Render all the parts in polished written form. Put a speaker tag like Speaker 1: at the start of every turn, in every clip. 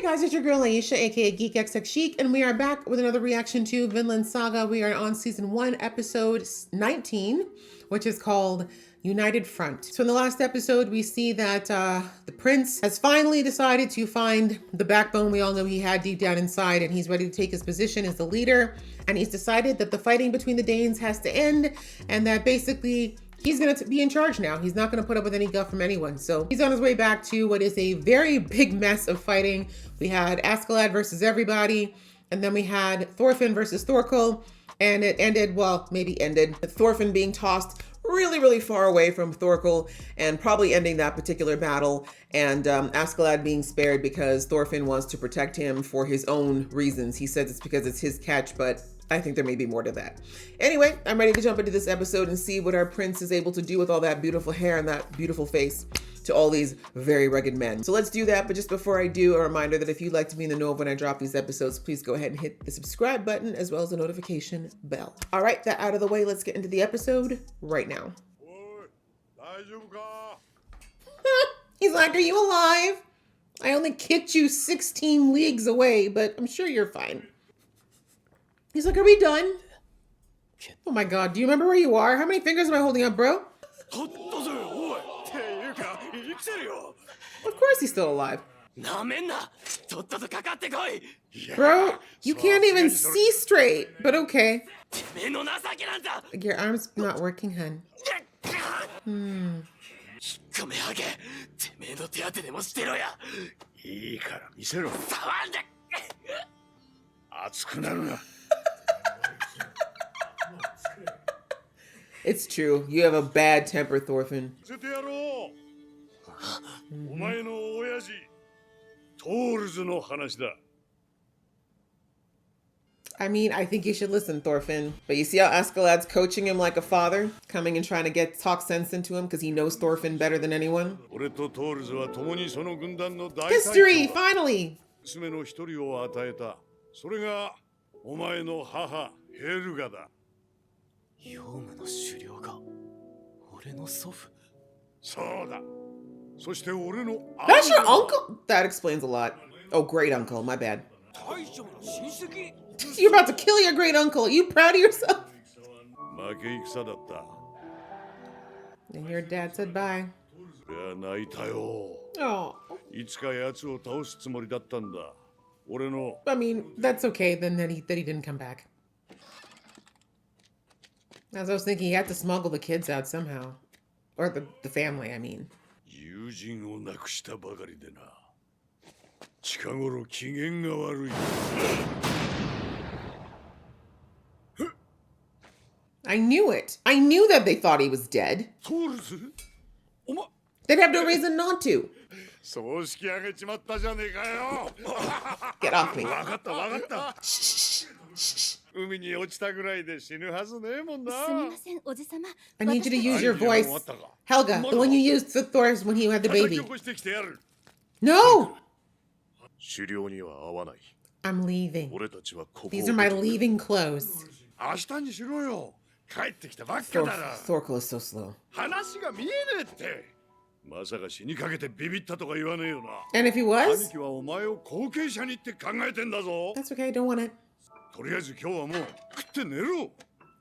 Speaker 1: guys, it's your girl Aisha, aka Geek XX Chic, and we are back with another reaction to Vinland Saga. We are on season 1, episode 19, which is called United Front. So in the last episode, we see that the prince has finally decided to find the backbone we all know he had deep down inside, and he's ready to take his position as the leader. And he's decided that the fighting between the Danes has to end, and that basically he's going to be in charge now. He's not going to put up with any guff from anyone. So he's on his way back to what is a very big mess of fighting. We had Askeladd versus everybody, and then we had Thorfinn versus Thorkel, and it ended, well, maybe ended, with Thorfinn being tossed really, really far away from Thorkel and probably ending that particular battle, and Askeladd being spared because Thorfinn wants to protect him for his own reasons. He says it's because it's his catch, but I think there may be more to that. Anyway, I'm ready to jump into this episode and see what our prince is able to do with all that beautiful hair and that beautiful face to all these very rugged men. So let's do that. But just before I do, a reminder that if you'd like to be in the know of when I drop these episodes, please go ahead and hit the subscribe button as well as the notification bell. All right, that out of the way, let's get into the episode right now. He's like, are you alive? I only kicked you 16 leagues away, but I'm sure you're fine. He's like, are we done? Oh my God, do you remember where you are? How many fingers am I holding up, bro? Of course he's still alive. Bro, you can't even see straight, but okay. Your arm's not working, hun. It's true. You have a bad temper, Thorfinn. I mean, I think you should listen, Thorfinn. But you see how Askeladd's coaching him like a father? Coming and trying to talk sense into him because he knows Thorfinn better than anyone? History, finally! That's your uncle? That explains a lot. Oh, great uncle, my bad. You're about to kill your great uncle. Are you proud of yourself? And your dad said bye. Oh. I mean, that's okay then that he didn't come back. As I was thinking, he had to smuggle the kids out somehow. Or the family, I mean. I knew it. I knew that they thought he was dead. They'd have no reason not to. Get off me. Shh. I need you to use your voice. Helga, the one you used for Thor's when he had the baby. No! I'm leaving. These are my leaving clothes. Thorkel is so slow. And if he was? That's okay, I don't want it.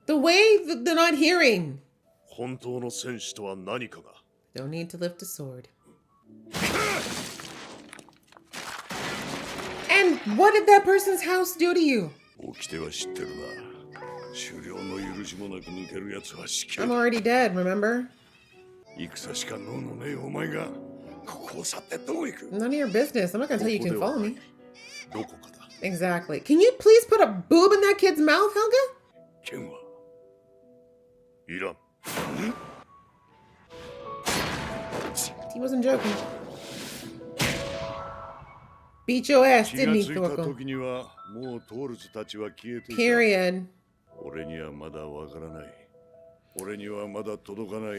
Speaker 1: The way that they're not hearing. Don't need to lift a sword. And what did that person's house do to you? I'm already dead, remember? None of your business. I'm not gonna tell you can follow me. Exactly. Can you please put a boob in that kid's mouth, Helga? He wasn't joking. Beat your ass, didn't he, Thorkel? Period.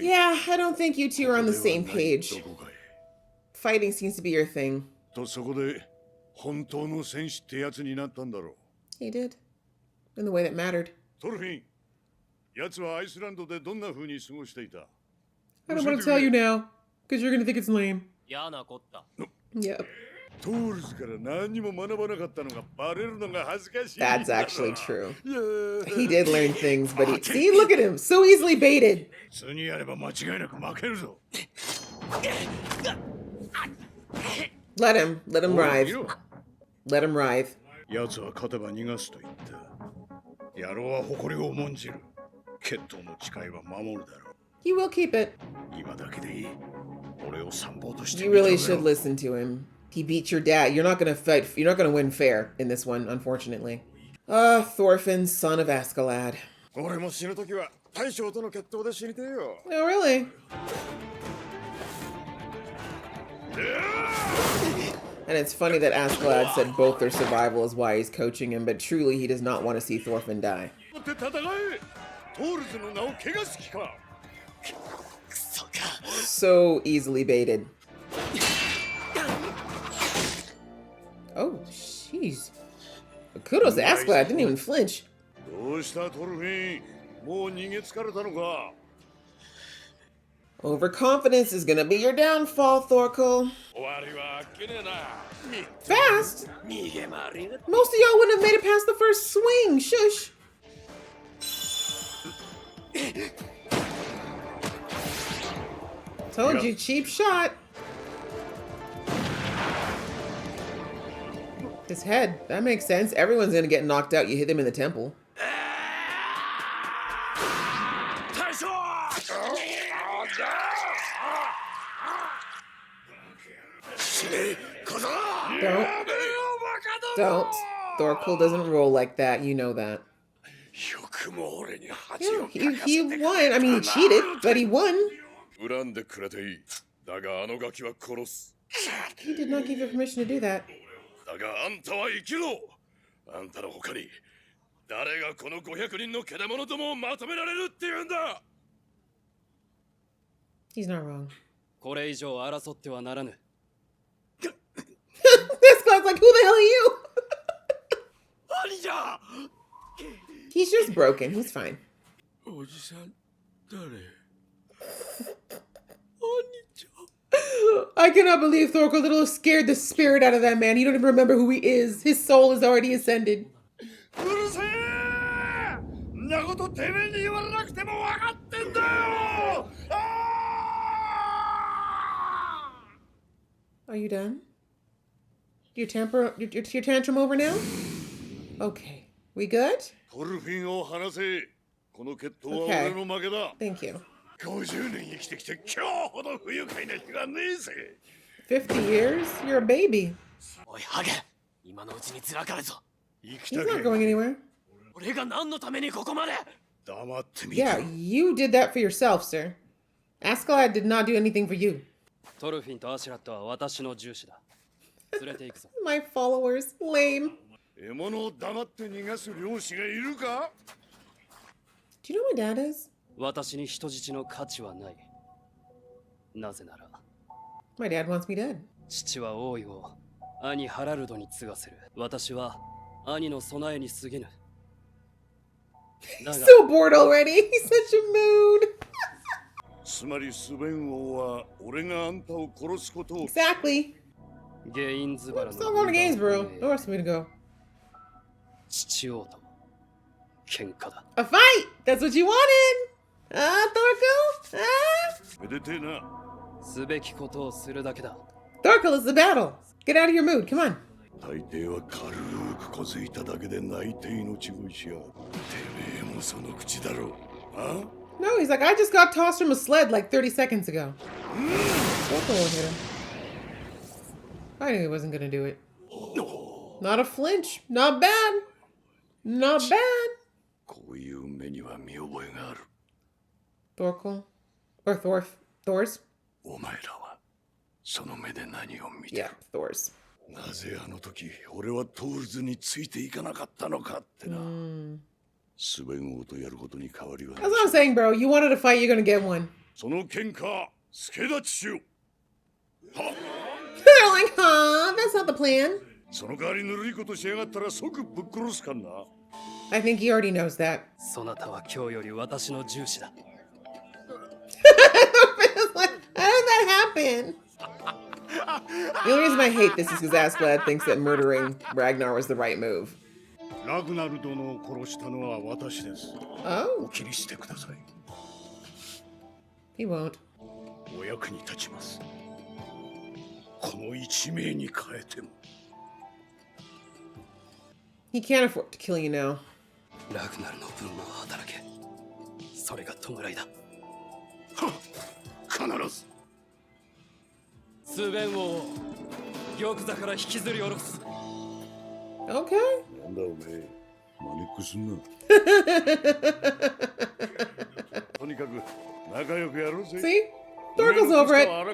Speaker 1: Yeah, I don't think you two are on the same page. Fighting seems to be your thing. He did. In the way that mattered. I don't want to tell you now, because you're going to think it's lame. Yep. That's actually true. He did learn things, but see, look at him, so easily baited. Let him writhe. Let him writhe. He will keep it. You really should listen to him. He beat your dad. You're not gonna fight. You're not gonna win fair in this one, unfortunately. Thorfinn, son of Askeladd. Oh, really? And it's funny that Askeladd said both their survival is why he's coaching him, but truly he does not want to see Thorfinn die. So easily baited. Oh, jeez. Kudos to Askeladd, didn't even flinch. Overconfidence is gonna be your downfall, Thorkel. Fast? Most of y'all wouldn't have made it past the first swing. Shush. Told you, cheap shot. His head. That makes sense. Everyone's gonna get knocked out. You hit them in the temple. Don't. Thorkel doesn't roll like that. You know that. Yeah, he won. I mean, he cheated, but he won. He did not give you permission to do that. He's not wrong. This guy's like, who the hell are you? He's just broken. He's fine. I cannot believe Thorkel Little scared the spirit out of that man. You don't even remember who he is. His soul is already ascended. Are you done? Your tantrum over now? Okay. We good? Okay. Thank you. 50 years? You're a baby. He's not going anywhere. Yeah, you did that for yourself, sir. Askeladd did not do anything for you. My followers. Lame. Do you know who my dad is? My dad wants me dead. So bored already. He's such a mood. Exactly. Stop going to Gainsborough. Nowhere else for me to go. A fight! That's what you wanted! Thorkel? Thorkel is the battle. Get out of your mood, come on. No, he's like, I just got tossed from a sled like 30 seconds ago. Thorkel won't hit him. I knew he wasn't gonna do it. Not a flinch. Not bad. Not bad. Thorkel? Or Thors? Yeah, Thors. That's what I'm saying, bro. You wanted a fight, you're gonna get one. They're like, huh? That's not the plan. I think he already knows that. Like, how did that happen? The only reason I hate this is because Askeladd thinks that murdering Ragnar was the right move. Oh. He won't. He can't afford to kill you now. Okay. See? Thorkel's over it. Right?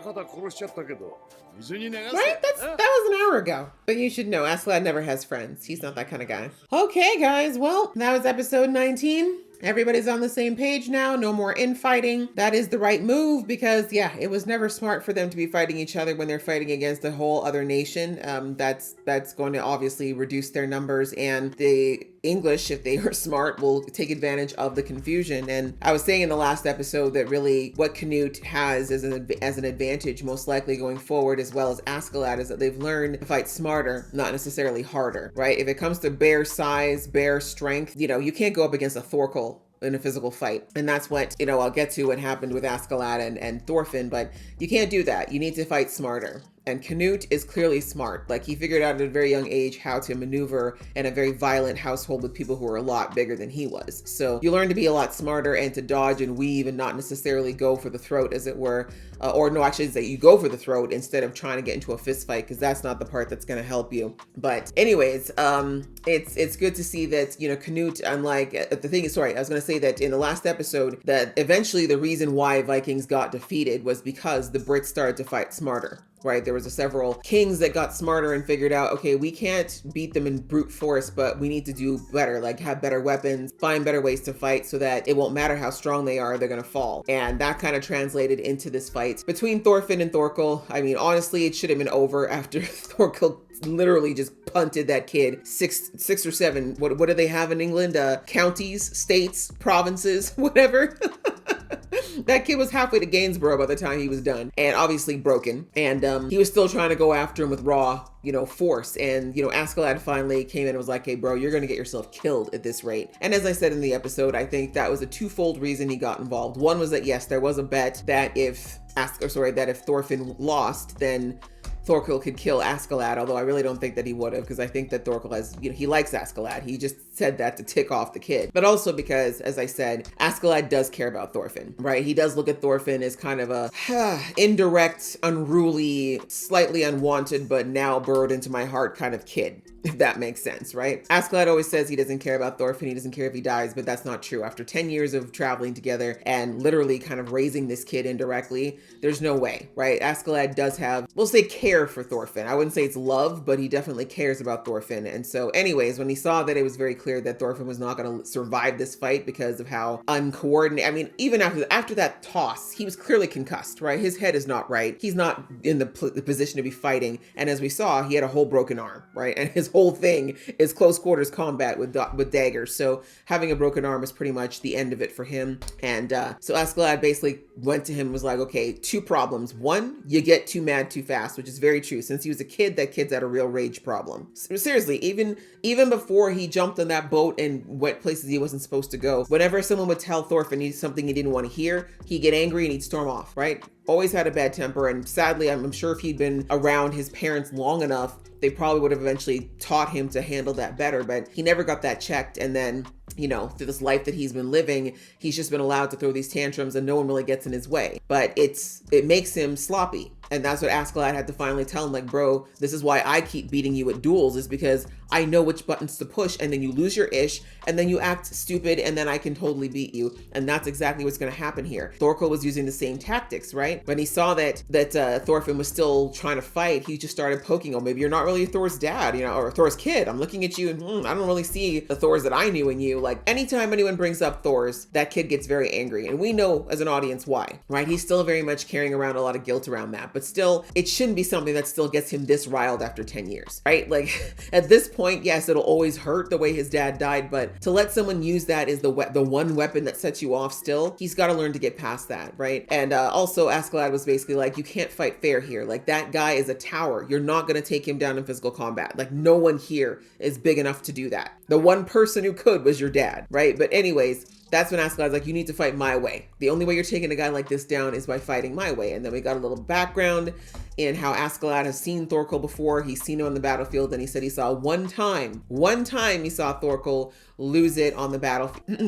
Speaker 1: That was an hour ago. But you should know, Askeladd never has friends. He's not that kind of guy. Okay, guys. Well, that was episode 19. Everybody's on the same page now. No more infighting. That is the right move because, yeah, it was never smart for them to be fighting each other when they're fighting against a whole other nation. That's going to obviously reduce their numbers, and the English, if they are smart, will take advantage of the confusion. And I was saying in the last episode that really what Canute has as an advantage most likely going forward, as well as Askeladd, is that they've learned to fight smarter, not necessarily harder, right? If it comes to bare size, bare strength, you can't go up against a Thorkel in a physical fight. And that's what, I'll get to what happened with Askeladd and Thorfinn, but you can't do that. You need to fight smarter. And Canute is clearly smart. Like, he figured out at a very young age how to maneuver in a very violent household with people who are a lot bigger than he was. So you learn to be a lot smarter and to dodge and weave and not necessarily go for the throat, as it were. Or no, actually, say you go for the throat instead of trying to get into a fist fight, because that's not the part that's going to help you. But anyways, it's good to see that, Canute, unlike the thing is, sorry, I was going to say that in the last episode, that eventually the reason why Vikings got defeated was because the Brits started to fight smarter. Right, there was several kings that got smarter and figured out, okay, we can't beat them in brute force, but we need to do better, like have better weapons, find better ways to fight so that it won't matter how strong they are, they're gonna fall. And that kind of translated into this fight between Thorfinn and Thorkel. I mean, honestly, it should have been over after Thorkel literally just punted that kid six or seven, what do they have in England? Counties, states, provinces, whatever. That kid was halfway to Gainsborough by the time he was done, and obviously broken. And he was still trying to go after him with raw, force. And, Askeladd finally came in and was like, hey, bro, you're going to get yourself killed at this rate. And as I said in the episode, I think that was a twofold reason he got involved. One was that, yes, there was a bet that if Thorfinn lost, then Thorkel could kill Askeladd, although I really don't think that he would have, because I think that Thorkel has, he likes Askeladd. He just said that to tick off the kid. But also because, as I said, Askeladd does care about Thorfinn, right? He does look at Thorfinn as kind of a indirect, unruly, slightly unwanted, but now burrowed into my heart kind of kid, if that makes sense, right? Askeladd always says he doesn't care about Thorfinn, he doesn't care if he dies, but that's not true. After 10 years of traveling together and literally kind of raising this kid indirectly, there's no way, right? Askeladd does have, we'll say, care for Thorfinn. I wouldn't say it's love, but he definitely cares about Thorfinn. And so anyways, when he saw that it was very clear that Thorfinn was not going to survive this fight because of how uncoordinated, I mean, even after that toss, he was clearly concussed, right? His head is not right. He's not in the position to be fighting. And as we saw, he had a whole broken arm, right? And his whole thing is close quarters combat with daggers. So having a broken arm is pretty much the end of it for him. And so Askeladd basically went to him and was like, okay, two problems. One, you get too mad too fast, which is very true. Since he was a kid, that kid's had a real rage problem. Seriously, even before he jumped on that boat and went places he wasn't supposed to go, whenever someone would tell Thorfinn something he didn't want to hear, he'd get angry and he'd storm off, right? Always had a bad temper. And sadly, I'm sure if he'd been around his parents long enough, they probably would have eventually taught him to handle that better, but he never got that checked. And then, through this life that he's been living, he's just been allowed to throw these tantrums and no one really gets in his way. But it makes him sloppy. And that's what Askeladd had to finally tell him, like, bro, this is why I keep beating you at duels, is because I know which buttons to push, and then you lose your ish, and then you act stupid, and then I can totally beat you. And that's exactly what's going to happen here. Thorkel was using the same tactics, right? When he saw that Thorfinn was still trying to fight, he just started poking him. Maybe you're not really Thor's dad, or Thor's kid. I'm looking at you, and I don't really see the Thors that I knew in you. Like, anytime anyone brings up Thors, that kid gets very angry. And we know as an audience why, right? He's still very much carrying around a lot of guilt around that. But still, it shouldn't be something that still gets him this riled after 10 years, right? Like, at this point, point, yes, it'll always hurt the way his dad died, but to let someone use that as the one weapon that sets you off still, he's got to learn to get past that, right? And also Askeladd was basically like, you can't fight fair here. Like, that guy is a tower. You're not going to take him down in physical combat. Like, no one here is big enough to do that. The one person who could was your dad, right? But anyways, that's when Askeladd's like, you need to fight my way. The only way you're taking a guy like this down is by fighting my way. And then we got a little background in how Askeladd has seen Thorkel before. He's seen him on the battlefield, and he said he saw one time he saw Thorkel lose it on the battlefield,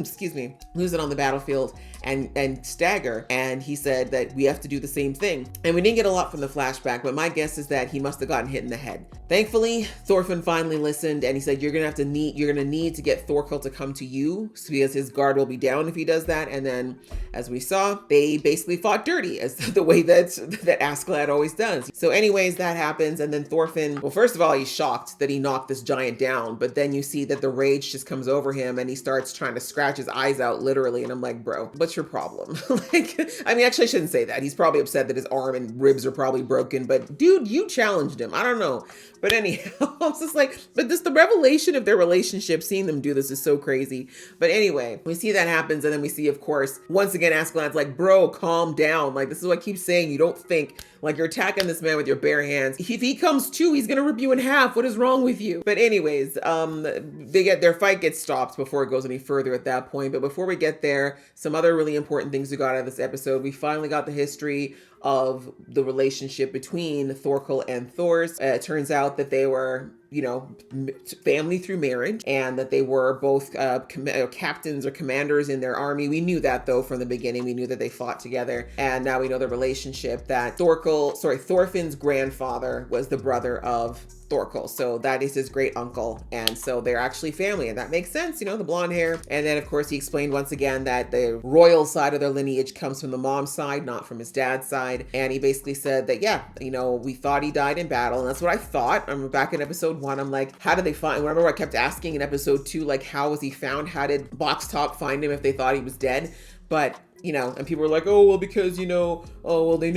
Speaker 1: lose it on the battlefield and stagger. And he said that we have to do the same thing. And we didn't get a lot from the flashback, but my guess is that he must have gotten hit in the head. Thankfully, Thorfinn finally listened, and he said, you're gonna need to get Thorkel to come to you, because his guard will be down if he does that. And then, as we saw, they basically fought dirty, as the way that Askeladd always does. So anyways, that happens. And then Thorfinn, well, first of all, he's shocked that he knocked this giant down, but then you see that the rage just comes over him and he starts trying to scratch his eyes out, literally. And I'm like, bro, what's your problem? Like, I mean, actually I shouldn't say that. He's probably upset that his arm and ribs are probably broken, but dude, you challenged him. I don't know. But anyhow, I was just like, but the revelation of their relationship, seeing them do this is so crazy. But anyway, we see that happens. And then we see, of course, once again, Askeladd's like, bro, calm down. Like, this is what I keep saying. You don't think, like, you're attacking this man with your bare hands. If he comes to, he's going to rip you in half. What is wrong with you? But anyways, their fight gets stopped before it goes any further at that point. But before we get there, some other really important things we got out of this episode. We finally got the history of the relationship between Thorkel and Thors. It turns out that they were, family through marriage, and that they were both captains or commanders in their army. We knew that, though, from the beginning. We knew that they fought together, and now we know the relationship that Thorfinn's grandfather was the brother of Thorkel. So that is his great uncle. And so they're actually family, and that makes sense, the blonde hair. And then, of course, he explained once again that the royal side of their lineage comes from the mom's side, not from his dad's side. And he basically said that, we thought he died in battle. And that's what I thought. I'm back in episode 1. I'm like, how did they find? Remember, I kept asking in episode 2, like, how was he found? How did Box Top find him if they thought he was dead? But and people were like, oh, well, because, they know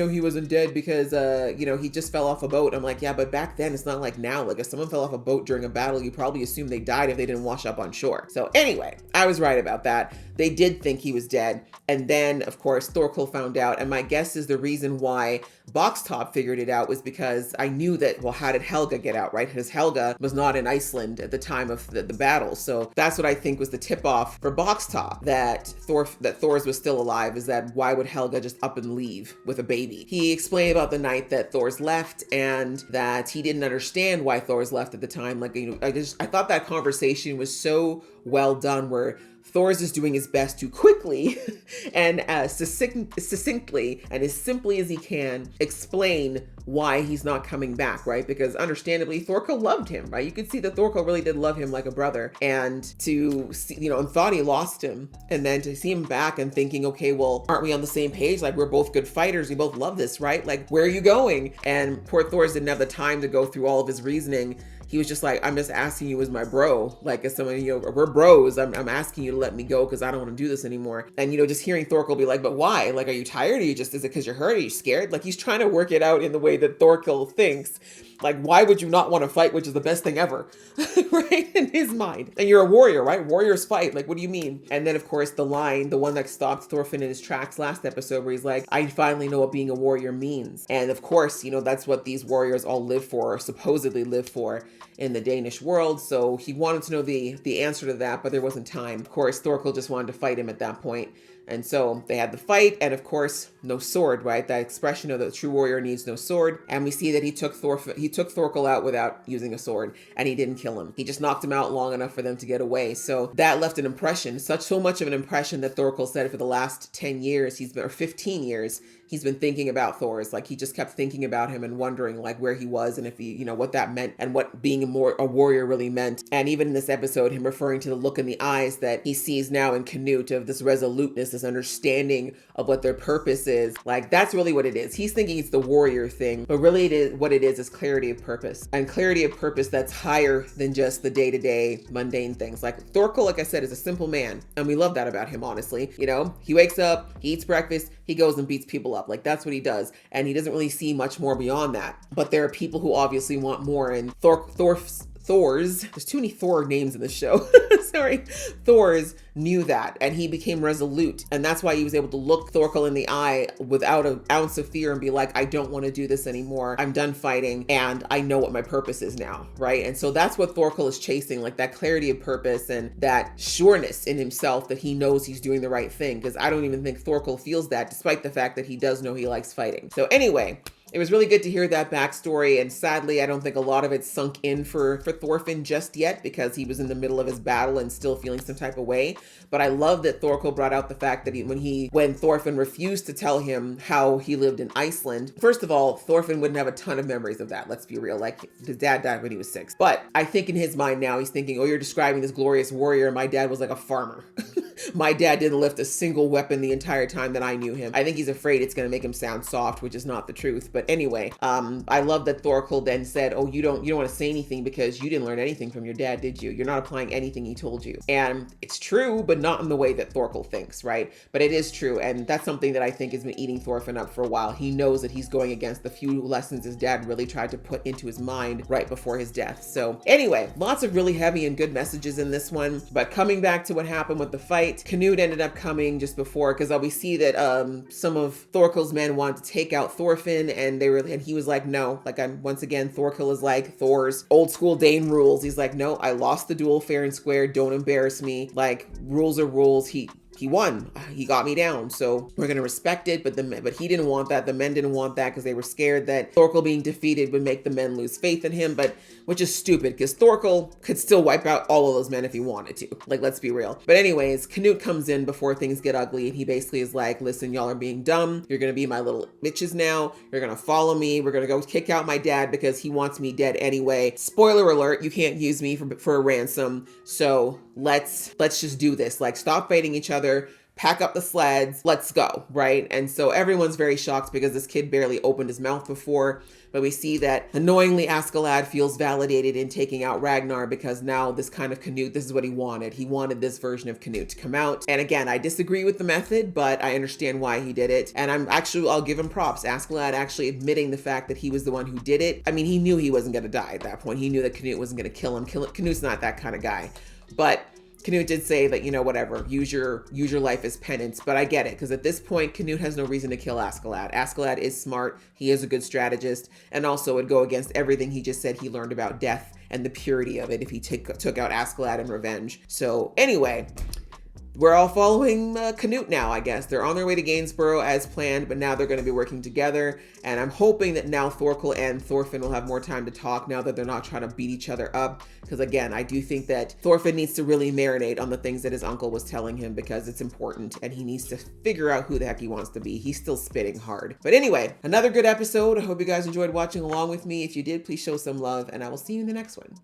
Speaker 1: he wasn't dead because, he just fell off a boat. I'm like, yeah, but back then it's not like now. Like, if someone fell off a boat during a battle, you probably assume they died if they didn't wash up on shore. So anyway, I was right about that. They did think he was dead. And then, of course, Thorkel found out. And my guess is the reason why Box Top figured it out was because I knew that, well, how did Helga get out, right? Because Helga was not in Iceland at the time of the battle. So that's what I think was the tip off for Box Top, that Thors was still alive, is that why would Helga just up and leave with a baby? He explained about the night that Thors left, and that he didn't understand why Thors left at the time. Like, I thought that conversation was so well done, where Thors is doing his best to quickly and succinctly and as simply as he can explain why he's not coming back, right? Because understandably, Thorkel loved him, right? You could see that Thorkel really did love him like a brother, and to see, and thought he lost him, and then to see him back and thinking, okay, well, aren't we on the same page? Like, we're both good fighters. We both love this, right? Like, where are you going? And poor Thors didn't have the time to go through all of his reasoning. He was just like, I'm just asking you as my bro. Like, as someone, we're bros. I'm asking you to let me go because I don't want to do this anymore. And, just hearing Thorkel be like, but why? Like, are you tired? Is it because you're hurt? Are you scared? Like, he's trying to work it out in the way that Thorkel thinks. Like, why would you not want to fight, which is the best thing ever, right? In his mind. And you're a warrior, right? Warriors fight. Like, what do you mean? And then, of course, the one that stopped Thorfinn in his tracks last episode, where he's like, I finally know what being a warrior means. And of course, that's what these warriors all live for, or supposedly live for in the Danish world. So he wanted to know the answer to that, but there wasn't time. Of course, Thorkel just wanted to fight him at that point. And so they had the fight, and of course, no sword, right? That expression of the true warrior needs no sword. And we see that he took Thorkel out without using a sword, and he didn't kill him. He just knocked him out long enough for them to get away. So that left an impression, so much of an impression that Thorkel said for the last 10 years, or 15 years, he's been thinking about Thors. Like, he just kept thinking about him and wondering like where he was, and if he, what that meant, and what being a warrior really meant. And even in this episode, him referring to the look in the eyes that he sees now in Canute, of this resoluteness, this understanding of what their purpose is. Like, that's really what it is. He's thinking it's the warrior thing, but really what it is clarity of purpose, and clarity of purpose that's higher than just the day-to-day mundane things. Like, Thorkel, like I said, is a simple man, and we love that about him, honestly. He wakes up, he eats breakfast, he goes and beats people up. Like, that's what he does, and he doesn't really see much more beyond that. But there are people who obviously want more, and Thors, there's too many Thor names in the show. Sorry. Thors knew that, and he became resolute. And that's why he was able to look Thorkel in the eye without an ounce of fear and be like, I don't want to do this anymore. I'm done fighting and I know what my purpose is now, right? And so that's what Thorkel is chasing, like that clarity of purpose and that sureness in himself that he knows he's doing the right thing. Because I don't even think Thorkel feels that, despite the fact that he does know he likes fighting. So anyway, it was really good to hear that backstory, and sadly, I don't think a lot of it sunk in for Thorfinn just yet because he was in the middle of his battle and still feeling some type of way. But I love that Thorkel brought out the fact that when Thorfinn refused to tell him how he lived in Iceland, first of all, Thorfinn wouldn't have a ton of memories of that, let's be real. Like, his dad died when he was 6. But I think in his mind now, he's thinking, oh, you're describing this glorious warrior. My dad was like a farmer. My dad didn't lift a single weapon the entire time that I knew him. I think he's afraid it's going to make him sound soft, which is not the truth. But anyway, I love that Thorkel then said, oh, you don't want to say anything because you didn't learn anything from your dad, did you? You're not applying anything he told you. And it's true, but not in the way that Thorkel thinks, right? But it is true. And that's something that I think has been eating Thorfinn up for a while. He knows that he's going against the few lessons his dad really tried to put into his mind right before his death. So anyway, lots of really heavy and good messages in this one. But coming back to what happened with the fight, Canute ended up coming just before, because we see that some of Thorkel's men wanted to take out Thorfinn, and he was like, no. Like, once again, Thorkel is like Thor's old school Dane rules. He's like, no, I lost the duel fair and square. Don't embarrass me. Like, rules are rules. He won. He got me down. So we're going to respect it. But he didn't want that. The men didn't want that because they were scared that Thorkel being defeated would make the men lose faith in him. Which is stupid because Thorkel could still wipe out all of those men if he wanted to. Like, let's be real. But anyways, Canute comes in before things get ugly. And he basically is like, listen, y'all are being dumb. You're going to be my little bitches now. You're going to follow me. We're going to go kick out my dad because he wants me dead anyway. Spoiler alert, you can't use me for a ransom. So let's just do this. Like, stop fighting each other. Pack up the sleds, let's go, right? And so everyone's very shocked because this kid barely opened his mouth before, but we see that annoyingly Askeladd feels validated in taking out Ragnar because now this kind of Canute, this is what he wanted. He wanted this version of Canute to come out. And again, I disagree with the method, but I understand why he did it. And I'll give him props. Askeladd actually admitting the fact that he was the one who did it. I mean, he knew he wasn't gonna die at that point. He knew that Canute wasn't gonna kill him. Canute's not that kind of guy. But Canute did say that, whatever, use your life as penance, but I get it, because at this point, Canute has no reason to kill Askeladd. Askeladd is smart, he is a good strategist, and also would go against everything he just said he learned about death and the purity of it if he took out Askeladd in revenge. So anyway, we're all following Canute now, I guess. They're on their way to Gainsborough as planned, but now they're going to be working together. And I'm hoping that now Thorkel and Thorfinn will have more time to talk now that they're not trying to beat each other up. Because again, I do think that Thorfinn needs to really marinate on the things that his uncle was telling him because it's important and he needs to figure out who the heck he wants to be. He's still spitting hard. But anyway, another good episode. I hope you guys enjoyed watching along with me. If you did, please show some love and I will see you in the next one.